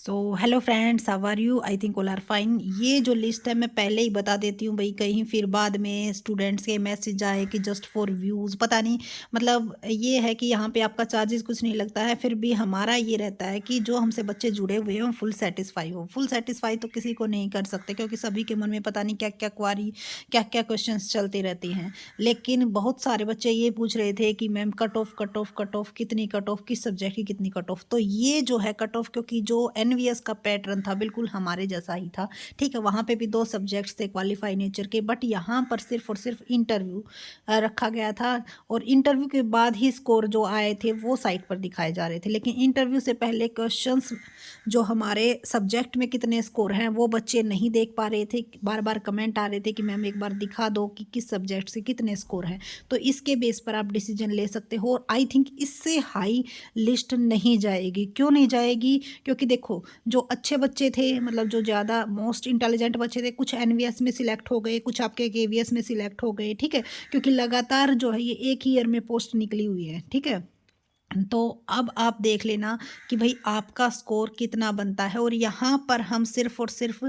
So hello friends, how are you? I think all are fine. ये जो list है मैं पहले ही बता देती हूँ भाई, कहीं फिर बाद में स्टूडेंट्स के मैसेज आए कि जस्ट फॉर व्यूज़, पता नहीं। मतलब ये है कि यहाँ पे आपका चार्जेस कुछ नहीं लगता है, फिर भी हमारा ये रहता है कि जो हमसे बच्चे जुड़े हुए हों फुल सेटिस्फाई हो। फुल सेटिस्फाई तो किसी को नहीं कर सकते, क्योंकि सभी के मन में पता नहीं क्या क्या क्वारी, क्या क्या क्वेश्चंस चलती रहती हैं। लेकिन बहुत सारे बच्चे ये पूछ रहे थे कि ma'am cut off cut off cut off कितनी कट ऑफ, किस सब्जेक्ट की कितनी कट ऑफ। तो ये जो है कट ऑफ, क्योंकि जो एनवीएस का पैटर्न था बिल्कुल हमारे जैसा ही था। ठीक है, वहाँ पे भी दो सब्जेक्ट्स थे क्वालिफाई नेचर के, बट यहाँ पर सिर्फ और सिर्फ इंटरव्यू रखा गया था। और इंटरव्यू के बाद ही स्कोर जो आए थे वो साइट पर दिखाए जा रहे थे, लेकिन इंटरव्यू से पहले क्वेश्चंस जो हमारे सब्जेक्ट में कितने स्कोर हैं वो बच्चे नहीं देख पा रहे थे। बार बार कमेंट आ रहे थे कि मैम एक बार दिखा दो कि किस सब्जेक्ट से कितने स्कोर हैं। तो इसके बेस पर आप डिसीजन ले सकते हो। और आई थिंक इससे हाई लिस्ट नहीं जाएगी। क्यों नहीं जाएगी? क्योंकि देखो, जो अच्छे बच्चे थे, मतलब जो ज़्यादा मोस्ट इंटेलिजेंट बच्चे थे, कुछ एनवीएस में सिलेक्ट हो गए, कुछ आपके केवीएस में सिलेक्ट हो गए। ठीक है, क्योंकि लगातार जो है ये एक ही ईयर में पोस्ट निकली हुई है। ठीक है, तो अब आप देख लेना कि भाई आपका स्कोर कितना बनता है। और यहाँ पर हम सिर्फ और सिर्फ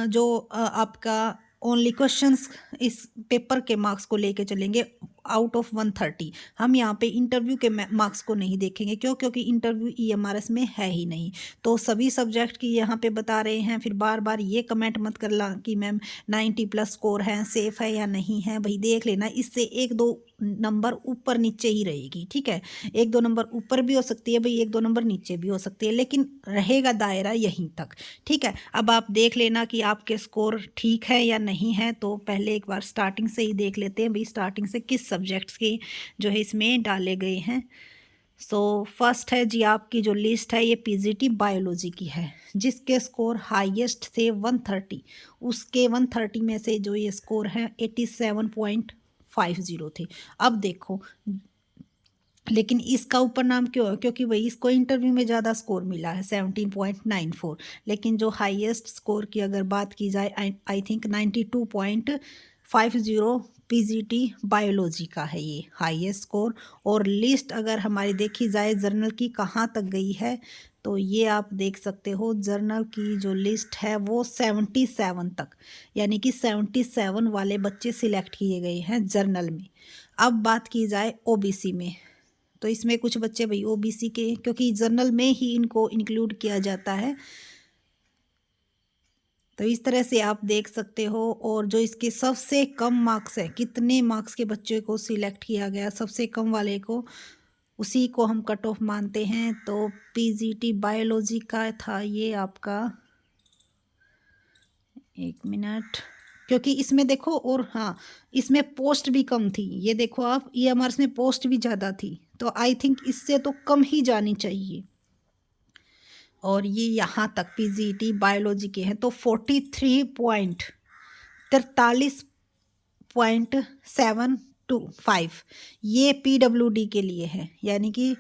जो आपका ओनली क्वेश्चंस इस पेपर के मार्क्स को लेके चलेंगे आउट ऑफ 130। हम यहाँ पे इंटरव्यू के मार्क्स को नहीं देखेंगे। क्यों? क्योंकि इंटरव्यू ईएमआरएस में है ही नहीं। तो सभी सब्जेक्ट की यहाँ पे बता रहे हैं। फिर बार बार ये कमेंट मत करना कि मैम 90+ स्कोर है, सेफ है या नहीं है। भाई देख लेना, इससे एक दो नंबर ऊपर नीचे ही रहेगी। ठीक है, एक दो नंबर ऊपर भी हो सकती है भाई, एक दो नंबर नीचे भी हो सकती है, लेकिन रहेगा दायरा यहीं तक। ठीक है, अब आप देख लेना कि आपके स्कोर ठीक है या नहीं है। तो पहले एक बार स्टार्टिंग से ही देख लेते हैं भाई, स्टार्टिंग से किस सब्जेक्ट्स के जो है इसमें डाले गए हैं। सो फर्स्ट है जी, आपकी जो लिस्ट है ये पीजीटी बायोलॉजी की है, जिसके स्कोर हाईएस्ट थे 130। उसके 130 में से जो ये स्कोर है 87.50 थे। अब देखो, लेकिन इसका ऊपर नाम क्यों है? क्योंकि वही इसको इंटरव्यू में ज़्यादा स्कोर मिला है 17.94। लेकिन जो हाईएस्ट स्कोर की अगर बात की जाए, आई थिंक 92.50 पीजीटी बायोलॉजी का है ये हाईएस्ट स्कोर। और लिस्ट अगर हमारी देखी जाए जर्नल की कहाँ तक गई है, तो ये आप देख सकते हो जर्नल की जो लिस्ट है वो 77 तक, यानी कि 77 वाले बच्चे सिलेक्ट किए गए हैं जर्नल में। अब बात की जाए ओबीसी में, तो इसमें कुछ बच्चे भाई ओबीसी के, क्योंकि जर्नल में ही इनको इंक्लूड किया जाता है। तो इस तरह से आप देख सकते हो। और जो इसके सबसे कम मार्क्स है, कितने मार्क्स के बच्चे को सिलेक्ट किया गया, सबसे कम वाले को, उसी को हम कट ऑफ मानते हैं। तो पीजीटी बायोलॉजी का था ये आपका, एक मिनट, क्योंकि इसमें देखो, और हाँ, इसमें पोस्ट भी कम थी। ये देखो आप, ईएमआर में पोस्ट भी ज़्यादा थी, तो आई थिंक इससे तो कम ही जानी चाहिए। और ये यहाँ तक पीजीटी बायोलॉजी के हैं तो 43.725 ये पीडब्ल्यूडी के लिए है, यानी कि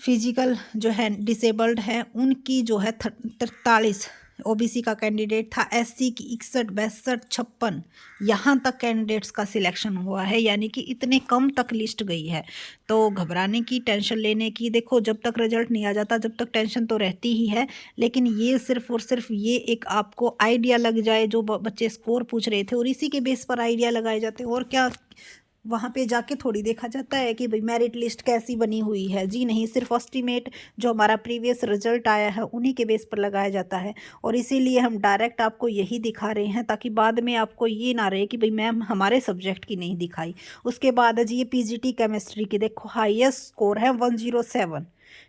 फिजिकल जो है डिसेबल्ड है उनकी जो है 43। ओबीसी का कैंडिडेट था, एससी की 61, 62, 56, यहाँ तक कैंडिडेट्स का सिलेक्शन हुआ है, यानी कि इतने कम तक लिस्ट गई है। तो घबराने की, टेंशन लेने की, देखो जब तक रिजल्ट नहीं आ जाता जब तक टेंशन तो रहती ही है। लेकिन ये सिर्फ और सिर्फ ये एक आपको आइडिया लग जाए, जो बच्चे स्कोर पूछ रहे थे और इसी के बेस पर आइडिया लगाए जाते हैं। और क्या वहाँ पे जाके थोड़ी देखा जाता है कि भाई मेरिट लिस्ट कैसी बनी हुई है? जी नहीं, सिर्फ एस्टीमेट जो हमारा प्रीवियस रिजल्ट आया है उन्हीं के बेस पर लगाया जाता है। और इसीलिए हम डायरेक्ट आपको यही दिखा रहे हैं, ताकि बाद में आपको ये ना रहे कि भाई मैम हमारे सब्जेक्ट की नहीं दिखाई। उसके बाद है जी ये पीजीटी केमिस्ट्री की, देखो हाईएस्ट स्कोर है 107।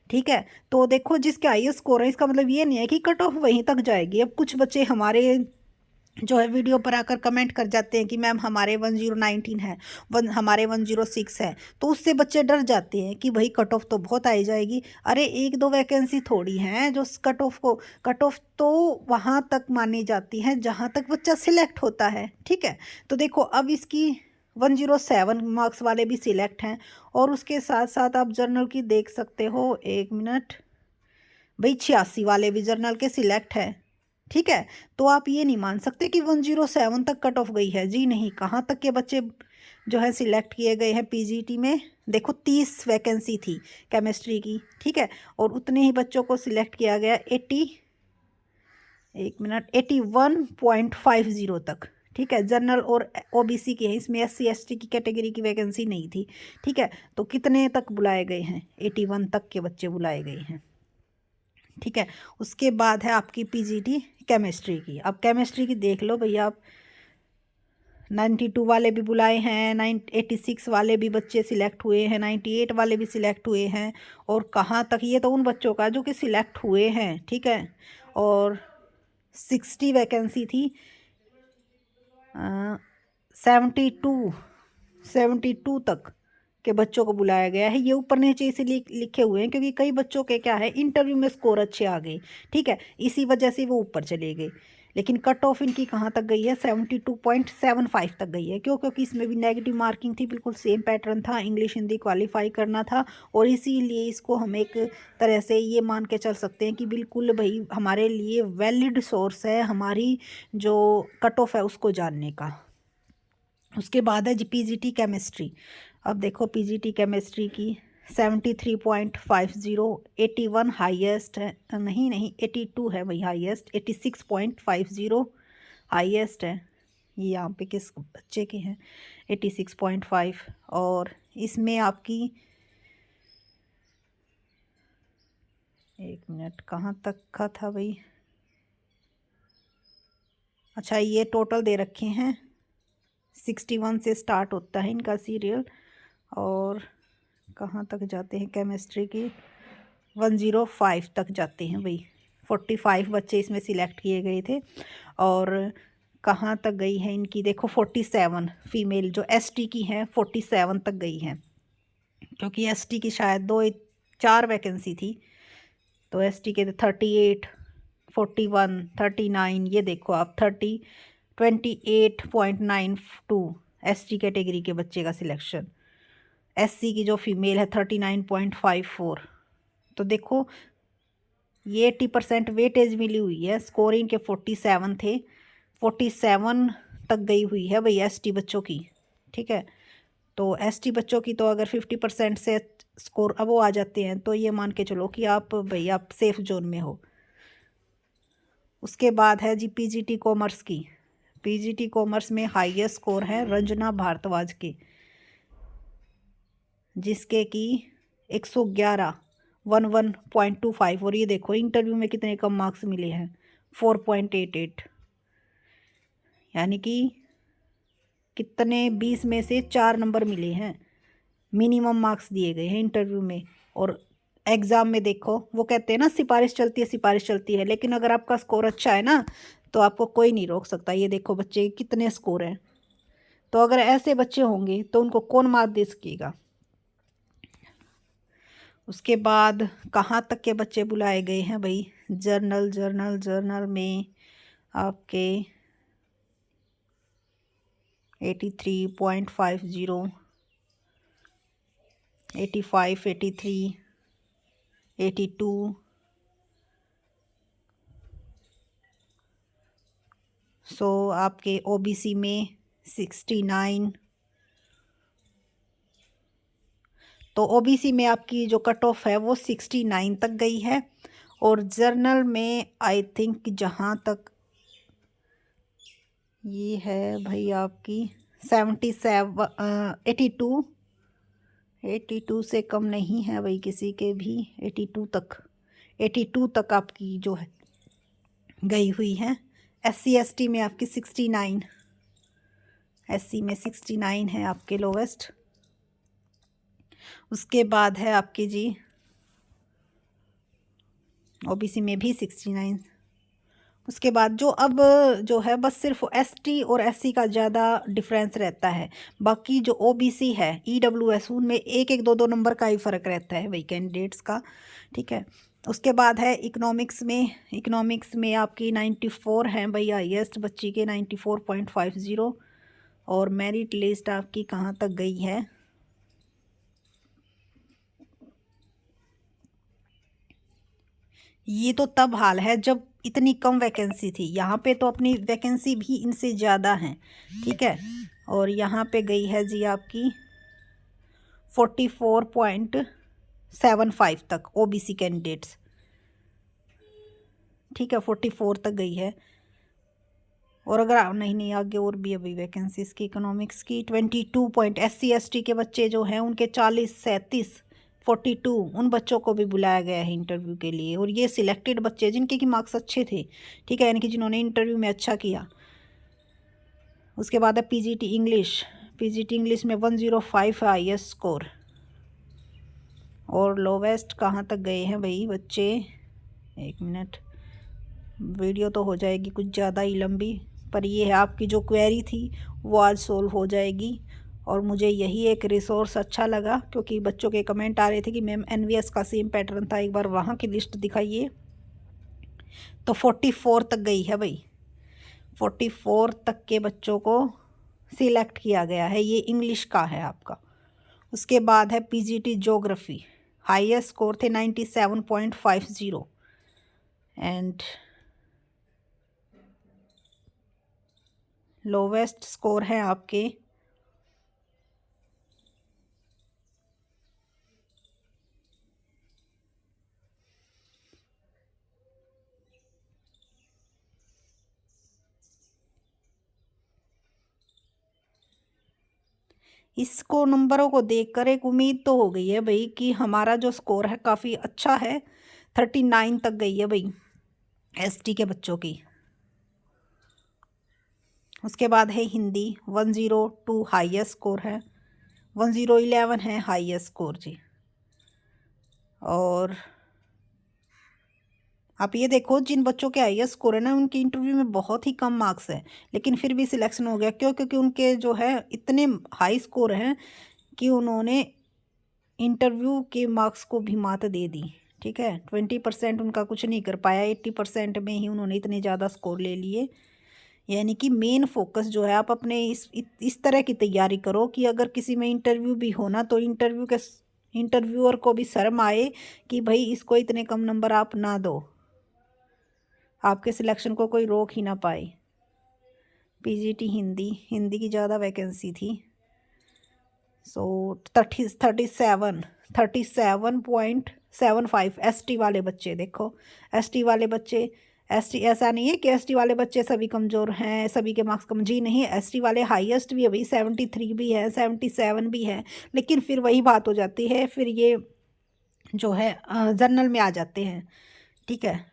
ठीक है, तो देखो जिसके हाईएस्ट स्कोर है इसका मतलब ये नहीं है कि कट ऑफ वहीं तक जाएगी। अब कुछ बच्चे हमारे जो है वीडियो पर आकर कमेंट कर जाते हैं कि मैम हमारे 1019 है, हमारे 106 है, तो उससे बच्चे डर जाते हैं कि भाई कट ऑफ तो बहुत आई जाएगी। अरे एक दो वैकेंसी थोड़ी हैं जो कट ऑफ तो वहाँ तक मानी जाती है जहाँ तक बच्चा सिलेक्ट होता है। ठीक है, तो देखो अब इसकी 107 मार्क्स वाले भी सिलेक्ट हैं। और उसके साथ साथ आप जर्नल की देख सकते हो, एक मिनट, भाई 86 वाले भी जर्नल के सिलेक्ट है। ठीक है। तो आप ये नहीं मान सकते कि 107 तक कट ऑफ गई है, जी नहीं। कहाँ तक के बच्चे जो है सिलेक्ट किए गए हैं पीजीटी में, देखो 30 वैकेंसी थी केमिस्ट्री की, ठीक है, और उतने ही बच्चों को सिलेक्ट किया गया 81.50 तक, ठीक है। जनरल और ओबीसी के हैं, इसमें एससी एसटी की कैटेगरी की वैकेंसी नहीं थी, ठीक है। तो कितने तक बुलाए गए हैं, 81 तक के बच्चे बुलाए गए हैं, ठीक है। उसके बाद है आपकी पीजीटी केमिस्ट्री की। अब केमिस्ट्री की देख लो भैया आप, 92 वाले भी बुलाए हैं, 86 वाले भी बच्चे सिलेक्ट हुए हैं, 98 वाले भी सिलेक्ट हुए हैं। और कहाँ तक, ये तो उन बच्चों का जो कि सिलेक्ट हुए हैं, ठीक है। और 60 वैकेंसी थी, 72 तक के बच्चों को बुलाया गया है। ये ऊपर नीचे इसीलिए लिखे हुए हैं क्योंकि कई बच्चों के क्या है, इंटरव्यू में स्कोर अच्छे आ गए, ठीक है, इसी वजह से वो ऊपर चले गए। लेकिन कट ऑफ इनकी कहाँ तक गई है, 72.75 तक गई है। क्यों? क्योंकि इसमें भी नेगेटिव मार्किंग थी, बिल्कुल सेम पैटर्न था, इंग्लिश हिंदी क्वालिफाई करना था। और इसीलिए इसको हम एक तरह से ये मान के चल सकते हैं कि बिल्कुल भाई हमारे लिए वैलिड सोर्स है हमारी जो कट ऑफ है उसको जानने का। उसके बाद है जी पीजीटी केमिस्ट्री। अब देखो पीजीटी केमिस्ट्री की 73.50, 81 हाईएस्ट है, नहीं 82 है भाई हाईएस्ट, 86.50 हाईएस्ट है। ये यहाँ पे किस बच्चे के हैं, 86.5। और इसमें आपकी, एक मिनट, कहाँ तक का था भाई, अच्छा ये टोटल दे रखे हैं, 61 से स्टार्ट होता है इनका सीरियल। और कहाँ तक जाते हैं केमिस्ट्री की, 105 तक जाते हैं भाई। 45 बच्चे इसमें सिलेक्ट किए गए थे। और कहाँ तक गई है इनकी, देखो 47 फीमेल जो एसटी की हैं 47 तक गई हैं, क्योंकि एसटी की शायद 4 वैकेंसी थी। तो एसटी के 38, 41, 39, ये देखो आप 28.92 एसटी कैटेगरी के बच्चे का सिलेक्शन। एससी की जो फीमेल है 39.54। तो देखो ये 80% वेटेज मिली हुई है। स्कोरिंग के 47 थे, 47 तक गई हुई है भाई एसटी बच्चों की, ठीक है। तो एसटी बच्चों की तो अगर 50% से स्कोर अब वो आ जाते हैं तो ये मान के चलो कि आप भाई आप सेफ जोन में हो। उसके बाद है जी पीजीटी कॉमर्स की। पीजीटी कॉमर्स में हाईएस्ट स्कोर है रंजना भारद्वाज के, जिसके कि 111, 11.25। और ये देखो इंटरव्यू में कितने कम मार्क्स मिले हैं, 4.88। यानी कि कितने, 20 में से 4 नंबर मिले हैं, मिनिमम मार्क्स दिए गए हैं इंटरव्यू में। और एग्ज़ाम में देखो वो कहते हैं ना सिफारिश चलती है, सिफारिश चलती है, लेकिन अगर आपका स्कोर अच्छा है ना तो आपको कोई नहीं रोक सकता। ये देखो बच्चे कितने स्कोर हैं। तो अगर ऐसे बच्चे होंगे तो उनको कौन मात दे सकेगा। उसके बाद कहाँ तक के बच्चे बुलाए गए हैं भाई, जर्नल जर्नल जर्नल में आपके 83.50, 85, 83, 82, सो आपके ओबीसी में 69। तो ओबीसी में आपकी जो कट ऑफ है वो 69 तक गई है। और जर्नल में आई थिंक जहाँ तक ये है भाई आपकी 77, 82 से कम नहीं है भाई किसी के भी, 82 तक आपकी जो है गई हुई है। एससी एसटी में आपकी 69, एससी में 69 है आपके लोवेस्ट। उसके बाद है आपकी जी ओबीसी में भी 69। उसके बाद जो अब जो है बस सिर्फ एसटी और एससी का ज़्यादा डिफरेंस रहता है। बाकी जो ओबीसी है ईडब्ल्यूएस उनमें एक एक दो दो नंबर का ही फ़र्क रहता है वही कैंडिडेट्स का, ठीक है। उसके बाद है इकोनॉमिक्स में। इकोनॉमिक्स में आपकी 94 हैं भाई हाईएस्ट बच्ची के, 94.50। और मेरिट लिस्ट आपकी कहाँ तक गई है, ये तो तब हाल है जब इतनी कम वैकेंसी थी, यहाँ पे तो अपनी वैकेंसी भी इनसे ज़्यादा है। ठीक है, और यहाँ पे गई है जी आपकी 44.75 तक ओबीसी कैंडिडेट्स। ठीक है, 44 तक गई है। और अगर नहीं आगे और भी अभी वैकेंसीज की इकोनॉमिक्स की 22 पॉइंट SC ST के बच्चे जो हैं उनके 42 उन बच्चों को भी बुलाया गया है इंटरव्यू के लिए। और ये सिलेक्टेड बच्चे जिनके की मार्क्स अच्छे थे, ठीक है, यानी कि जिन्होंने इंटरव्यू में अच्छा किया। उसके बाद है पीजीटी इंग्लिश में 105 है हाईएस्ट स्कोर। और लोवेस्ट कहाँ तक गए हैं भाई बच्चे, एक मिनट, वीडियो तो हो जाएगी कुछ ज़्यादा ही लंबी, पर ये है आपकी जो क्वेरी थी वो आज सोल्व हो जाएगी। और मुझे यही एक रिसोर्स अच्छा लगा क्योंकि बच्चों के कमेंट आ रहे थे कि मैम एनवीएस का सेम पैटर्न था, एक बार वहाँ की लिस्ट दिखाइए। तो 44 तक गई है भाई, 44 तक के बच्चों को सिलेक्ट किया गया है। ये इंग्लिश का है आपका। उसके बाद है पीजीटी ज्योग्राफी, हाईएस्ट स्कोर थे 97.50 एंड लोवेस्ट स्कोर है आपके इसको नंबरों को देखकर एक उम्मीद तो हो गई है भाई कि हमारा जो स्कोर है काफ़ी अच्छा है। 39 तक गई है भाई एसटी के बच्चों की। उसके बाद है हिंदी 102 हाईएस्ट स्कोर है, 1011 है हाईएस्ट स्कोर जी। और आप ये देखो जिन बच्चों के हाईएस्ट स्कोर है ना उनकी इंटरव्यू में बहुत ही कम मार्क्स है लेकिन फिर भी सिलेक्शन हो गया। क्यों? क्योंकि उनके जो है इतने हाई स्कोर हैं कि उन्होंने इंटरव्यू के मार्क्स को भी मात दे दी। ठीक है, 20% उनका कुछ नहीं कर पाया, 80% में ही उन्होंने इतने ज़्यादा स्कोर ले लिए। यानी कि मेन फोकस जो है आप अपने इस तरह की तैयारी करो कि अगर किसी में इंटरव्यू भी होना तो इंटरव्यूअर को भी शर्म आए कि भाई इसको इतने कम नंबर आप ना दो, आपके सिलेक्शन को कोई रोक ही ना पाए। पीजीटी हिंदी की ज़्यादा वैकेंसी थी। सो 37.75 एसटी वाले बच्चे देखो, एसटी वाले बच्चे, एसटी ऐसा नहीं है कि एसटी वाले बच्चे सभी कमज़ोर हैं, सभी के मार्क्स कम, जी नहीं, एसटी वाले हाईएस्ट भी है भाई, 73 भी है, 77 भी है। लेकिन फिर वही बात हो जाती है, फिर ये जो है जनरल में आ जाते हैं। ठीक है,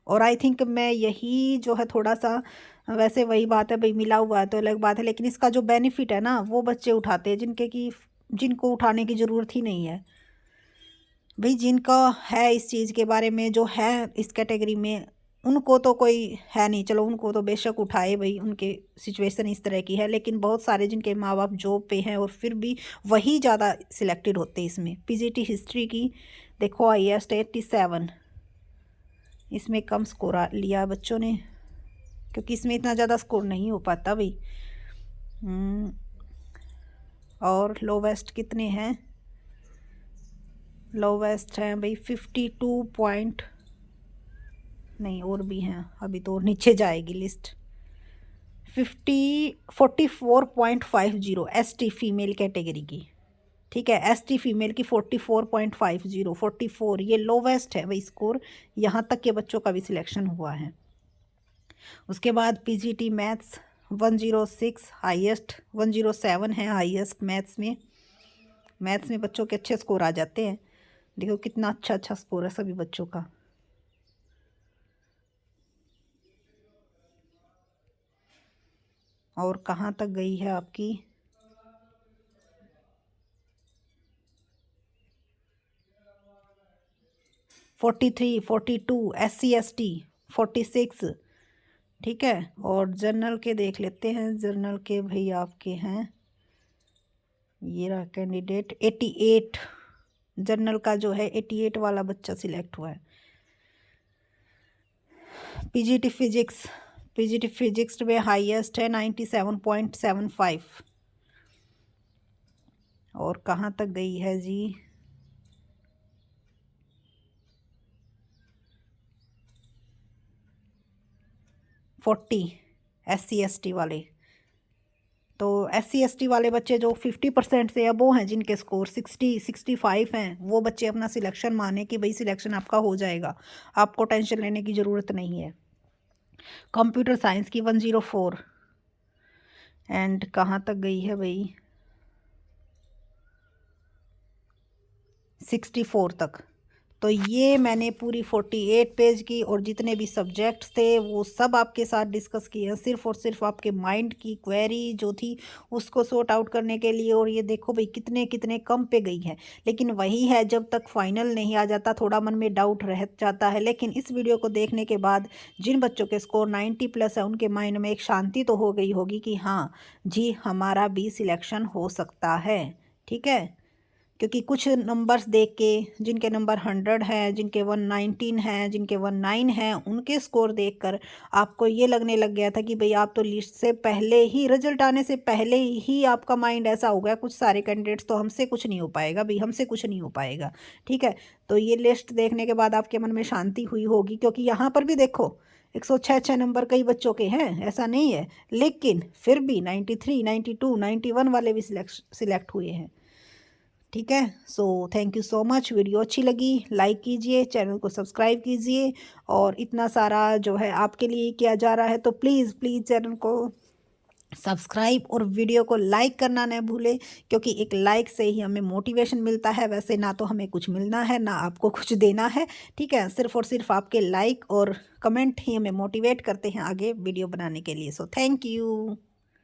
और आई थिंक मैं यही जो है थोड़ा सा, वैसे वही बात है भाई, मिला हुआ है तो अलग बात है, लेकिन इसका जो बेनिफिट है ना वो बच्चे उठाते हैं जिनको उठाने की ज़रूरत ही नहीं है भाई। जिनका है इस चीज़ के बारे में, जो है इस कैटेगरी में, उनको तो कोई है नहीं, चलो उनको तो बेशक उठाए भाई, उनके सिचुएशन इस तरह की है। लेकिन बहुत सारे जिनके माँ बाप जॉब पे हैं और फिर भी वही ज़्यादा सिलेक्टेड होते हैं इसमें। पीजीटी हिस्ट्री की देखो हाईएस्ट 87, इसमें कम स्कोर लिया बच्चों ने क्योंकि इसमें इतना ज़्यादा स्कोर नहीं हो पाता भाई। और लोवेस्ट कितने हैं, लोवेस्ट हैं भाई 52 पॉइंट, नहीं और भी हैं, अभी तो और नीचे जाएगी लिस्ट। 44.50 एसटी फीमेल कैटेगरी की। ठीक है, एसटी फीमेल की 44.50, 44 ये लोवेस्ट है भाई स्कोर, यहाँ तक के बच्चों का भी सिलेक्शन हुआ है। उसके बाद पीजीटी मैथ्स 106 हाईएस्ट, 107 है हाईएस्ट मैथ्स में बच्चों के अच्छे स्कोर आ जाते हैं। देखो कितना अच्छा स्कोर है सभी बच्चों का। और कहाँ तक गई है आपकी 43, 42 SC ST 46। ठीक है, और जर्नल के देख लेते हैं, जर्नल के भाई आपके हैं, ये रहा कैंडिडेट 88, जर्नल का जो है 88 वाला बच्चा सिलेक्ट हुआ है। पीजीटी फिजिक्स में हाईएस्ट है 97.75। और कहाँ तक गई है जी, 40 SC ST वाले। तो SC ST वाले बच्चे जो 50% से अबोव हैं, जिनके स्कोर 60-65 हैं, वो बच्चे अपना सिलेक्शन माने कि भाई सिलेक्शन आपका हो जाएगा, आपको टेंशन लेने की ज़रूरत नहीं है। कंप्यूटर साइंस की 104 एंड कहाँ तक गई है भाई, 64 तक। तो ये मैंने पूरी 48 पेज की और जितने भी सब्जेक्ट्स थे वो सब आपके साथ डिस्कस किए हैं, सिर्फ और सिर्फ आपके माइंड की क्वेरी जो थी उसको सॉर्ट आउट करने के लिए। और ये देखो भाई कितने कितने कम पे गई है, लेकिन वही है, जब तक फाइनल नहीं आ जाता थोड़ा मन में डाउट रह जाता है। लेकिन इस वीडियो को देखने के बाद जिन बच्चों के स्कोर 90+ है उनके माइंड में एक शांति तो हो गई होगी कि हाँ जी हमारा भी सिलेक्शन हो सकता है। ठीक है, क्योंकि कुछ नंबर्स देख के, जिनके नंबर 100 है, जिनके 119 है, जिनके 19 है, उनके स्कोर देखकर आपको ये लगने लग गया था कि भाई आप तो लिस्ट से पहले ही, रिजल्ट आने से पहले ही आपका माइंड ऐसा हो गया कुछ सारे कैंडिडेट्स तो हमसे कुछ नहीं हो पाएगा भाई, हमसे कुछ नहीं हो पाएगा। ठीक है, तो ये लिस्ट देखने के बाद आपके मन में शांति हुई होगी, क्योंकि यहाँ पर भी देखो 106 नंबर कई बच्चों के हैं, ऐसा नहीं है, लेकिन फिर भी 93, 92, 91 वाले भी सिलेक्ट हुए हैं। ठीक है, so thank you so much. Video अच्छी लगी लाइक कीजिए, चैनल को सब्सक्राइब कीजिए, और इतना सारा जो है आपके लिए किया जा रहा है तो प्लीज़ प्लीज़ चैनल को सब्सक्राइब और वीडियो को लाइक करना न भूलें, क्योंकि एक लाइक से ही हमें मोटिवेशन मिलता है। वैसे ना तो हमें कुछ मिलना है ना आपको कुछ देना है, ठीक है, सिर्फ और सिर्फ आपके लाइक और कमेंट ही हमें मोटिवेट करते हैं आगे वीडियो बनाने के लिए। So thank you.